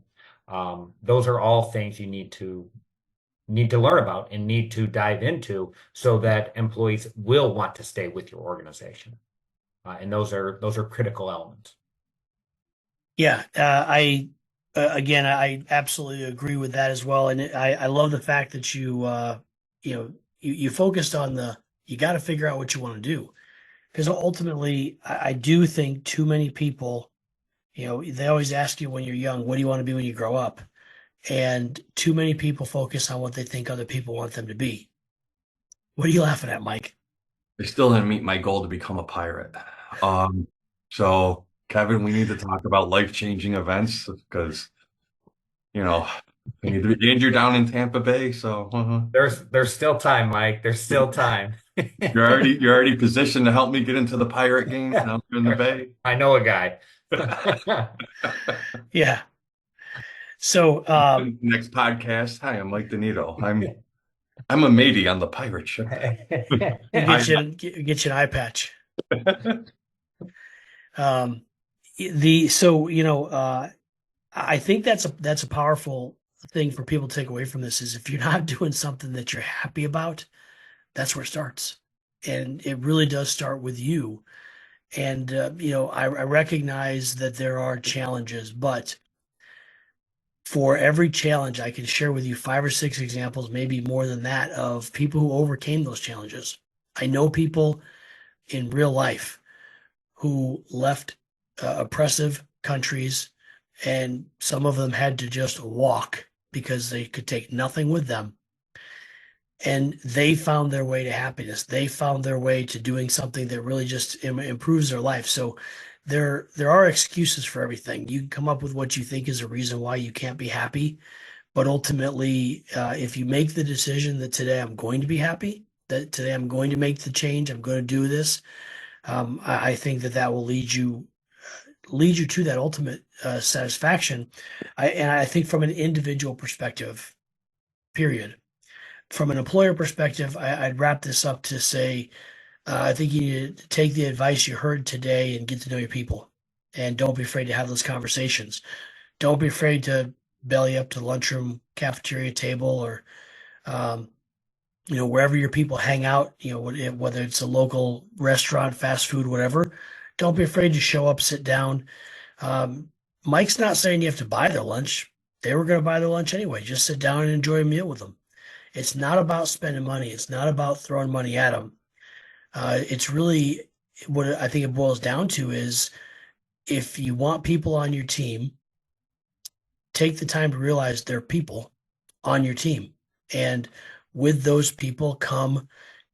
Those are all things you need to learn about and need to dive into so that employees will want to stay with your organization. And those are critical elements. Yeah, again, I absolutely agree with that as well, and I love the fact that you focused on you got to figure out what you want to do, because ultimately I do think too many people, they always ask you when you're young, what do you want to be when you grow up? And too many people focus on what they think other people want them to be. What are you laughing at, Mike? I still didn't meet my goal to become a pirate. So Kevin, we need to talk about life-changing events because, you know, we need to be danger down in Tampa Bay. So There's still time, Mike. There's still time. you're already positioned to help me get into the pirate game down in the Bay. I know a guy. Yeah. So Next podcast. Hi, I'm Mike Donito. I'm a matey on the pirate ship. get you an eye patch. I think that's a powerful thing for people to take away from this is if you're not doing something that you're happy about, that's where it starts. And it really does start with you. And, I recognize that there are challenges, but for every challenge, I can share with you 5 or 6 examples, maybe more than that, of people who overcame those challenges. I know people in real life who left oppressive countries, and some of them had to just walk because they could take nothing with them. And they found their way to happiness. They found their way to doing something that really just improves their life. So there are excuses for everything. You can come up with what you think is a reason why you can't be happy. But ultimately, if you make the decision that today I'm going to be happy, that today I'm going to make the change, I'm going to do this, I think that will lead you to that ultimate satisfaction. I think from an individual perspective, period. From an employer perspective, I'd wrap this up to say, I think you need to take the advice you heard today and get to know your people. And don't be afraid to have those conversations. Don't be afraid to belly up to the lunchroom, cafeteria table, or, wherever your people hang out, whether it's a local restaurant, fast food, whatever. Don't be afraid to show up, sit down. Mike's not saying you have to buy their lunch. They were going to buy their lunch anyway. Just sit down and enjoy a meal with them. It's not about spending money. It's not about throwing money at them. It's really what I think it boils down to is if you want people on your team, take the time to realize they're people on your team. And with those people come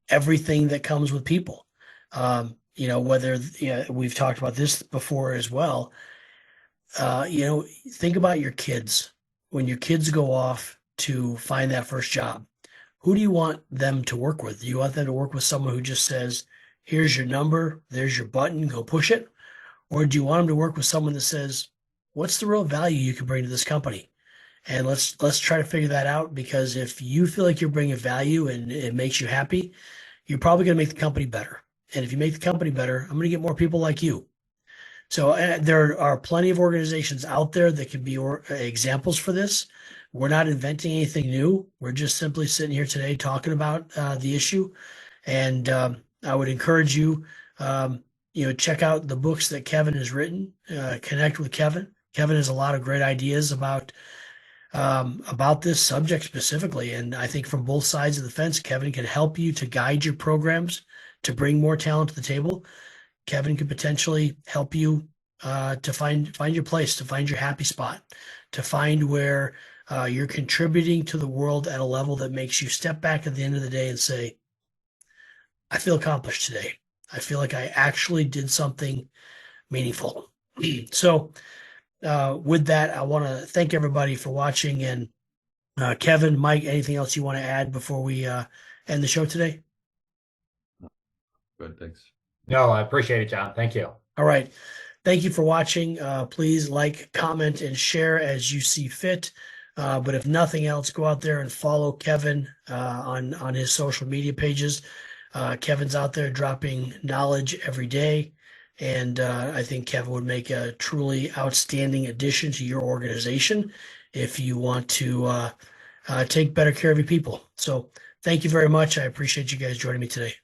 everything that comes with people. Whether we've talked about this before as well. Think about your kids. When your kids go off to find that first job, who do you want them to work with? Do you want them to work with someone who just says, here's your number, there's your button, go push it? Or do you want them to work with someone that says, what's the real value you can bring to this company? And let's try to figure that out, because if you feel like you're bringing value and it makes you happy, you're probably going to make the company better. And if you make the company better, I'm going to get more people like you. So there are plenty of organizations out there that can be examples for this. We're not inventing anything new. We're just simply sitting here today talking about the issue. And I would encourage you, check out the books that Kevin has written. Connect with Kevin. Kevin has a lot of great ideas about this subject specifically. And I think from both sides of the fence, Kevin can help you to guide your programs to bring more talent to the table. Kevin could potentially help you to find your place, to find your happy spot, to find where you're contributing to the world at a level that makes you step back at the end of the day and say, I feel accomplished today. I feel like I actually did something meaningful. So with that, I want to thank everybody for watching. And Kevin, Mike, anything else you want to add before we end the show today? Good, thanks. No, I appreciate it, John. Thank you. All right. Thank you for watching. Please like, comment, and share as you see fit. But if nothing else, go out there and follow Kevin on his social media pages. Kevin's out there dropping knowledge every day. And I think Kevin would make a truly outstanding addition to your organization if you want to take better care of your people. So thank you very much. I appreciate you guys joining me today.